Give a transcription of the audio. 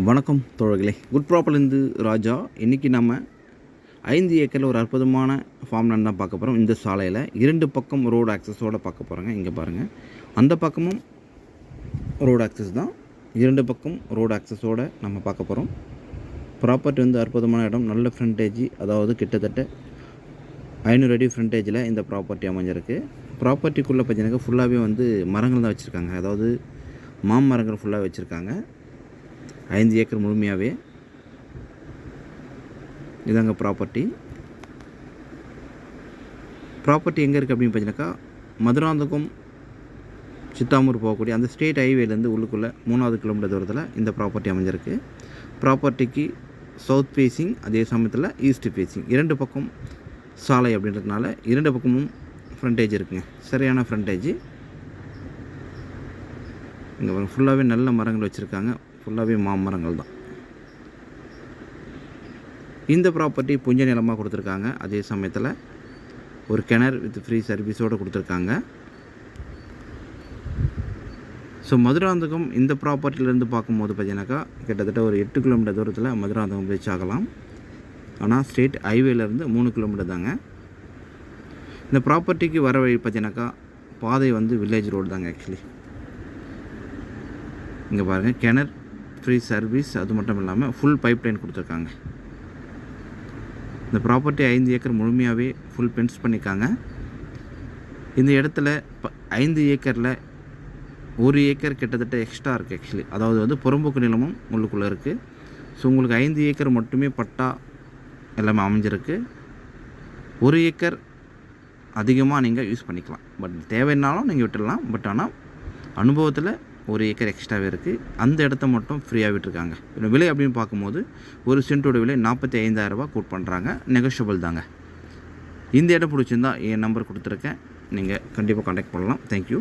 வணக்கம் தோழர்களே, குட் ப்ராப்பர்லேருந்து ராஜா. இன்றைக்கி நம்ம 5 ஏக்கரில் ஒரு அற்புதமான ஃபார்ம் லேண்ட் தான் பார்க்க போகிறோம். இந்த சாலையில் 2 பக்கம் ரோடு ஆக்சஸோடு பார்க்க போகிறோங்க. இங்கே பாருங்கள், அந்த பக்கமும் ரோடு ஆக்சஸ் தான், 2 பக்கம் ரோடு ஆக்சஸோடு நம்ம பார்க்க போகிறோம். ப்ராப்பர்ட்டி வந்து அற்புதமான இடம், நல்ல ஃப்ரண்டேஜ், அதாவது கிட்டத்தட்ட 500 அடி ஃப்ரண்டேஜில் இந்த ப்ராப்பர்ட்டி அமைஞ்சிருக்கு. ப்ராப்பர்ட்டிக்குள்ளே பார்த்தீங்கன்னா ஃபுல்லாகவே வந்து மரங்கள் தான் வச்சுருக்காங்க, அதாவது மாமரங்கள் ஃபுல்லாக வச்சுருக்காங்க. 5 ஏக்கர் முழுமையாகவே இதாங்க ப்ராப்பர்ட்டி. எங்கே இருக்குது அப்படின்னு பார்த்தீங்கன்னாக்கா, மதுராந்தகம் சித்தாமூர் போகக்கூடிய அந்த ஸ்டேட் ஹைவேலேருந்து உள்ளுக்குள்ளே 3வது கிலோமீட்டர் தூரத்தில் இந்த ப்ராப்பர்ட்டி அமைஞ்சிருக்கு. ப்ராப்பர்ட்டிக்கு சவுத் ஃபேஸிங், அதே சமயத்தில் ஈஸ்ட் ஃபேஸிங், 2 பக்கம் சாலை அப்படின்றதுனால 2 பக்கமும் ஃப்ரண்டேஜ் இருக்குங்க, சரியான ஃப்ரண்டேஜ். இங்கே ஃபுல்லாகவே நல்ல மரங்கள் வச்சுருக்காங்க, ஃபுல்லாகவே மாமரங்கள் தான். இந்த ப்ராப்பர்ட்டி புஞ்ச நிலமாக கொடுத்துருக்காங்க, அதே சமயத்தில் ஒரு கிணறு வித் ஃப்ரீ சர்வீஸோடு கொடுத்துருக்காங்க. ஸோ மதுராந்தகம் இந்த ப்ராப்பர்ட்டிலேருந்து பார்க்கும்போது பார்த்தீங்கன்னாக்கா கிட்டத்தட்ட ஒரு 8 கிலோமீட்டர் தூரத்தில் மதுராந்தகம் ரீச் ஆகலாம். ஆனால் ஸ்டேட் ஹைவேலேருந்து 3 கிலோமீட்டர் தாங்க. இந்த ப்ராப்பர்ட்டிக்கு வர வழி பார்த்தீங்கன்னாக்கா பாதை வந்து வில்லேஜ் ரோடு தாங்க ஆக்சுவலி. இங்கே பாருங்கள், கிணறு ஃப்ரீ சர்வீஸ், அது மட்டும் இல்லாமல் ஃபுல் பைப் லைன் கொடுத்துருக்காங்க. இந்த ப்ராப்பர்ட்டி 5 ஏக்கர் முழுமையாகவே ஃபுல் பென்ஸ் பண்ணியிருக்காங்க. இந்த இடத்துல 5 ஏக்கரில் 1 ஏக்கர் கிட்டத்தட்ட எக்ஸ்ட்ரா இருக்குது ஆக்சுவலி, அதாவது வந்து புறம்போக்கு நிலமும் உள்ளுக்குள்ளே இருக்குது. ஸோ உங்களுக்கு 5 ஏக்கர் மட்டுமே பட்டா எல்லாமே அமைஞ்சிருக்கு. 1 ஏக்கர் அதிகமாக நீங்கள் யூஸ் பண்ணிக்கலாம், பட் தேவைன்னாலும் நீங்கள் விட்டுடலாம். பட் ஆனால் அனுபவத்தில் 1 ஏக்கர் எக்ஸ்ட்ராவே இருக்குது. அந்த இடத்த மட்டும் ஃப்ரீயாக விட்டுருக்காங்க. விலை அப்படின்னு பார்க்கும்போது ஒரு சென்ட்டோட விலை 45,000 ரூபா கோட் பண்ணுறாங்க, நெகோஷியபிள் தாங்க. இந்த இடம் பிடிச்சிருந்தா என் நம்பர் கொடுத்துருக்கேன், நீங்கள் கண்டிப்பாக கான்டாக்ட் பண்ணலாம். தேங்க்யூ.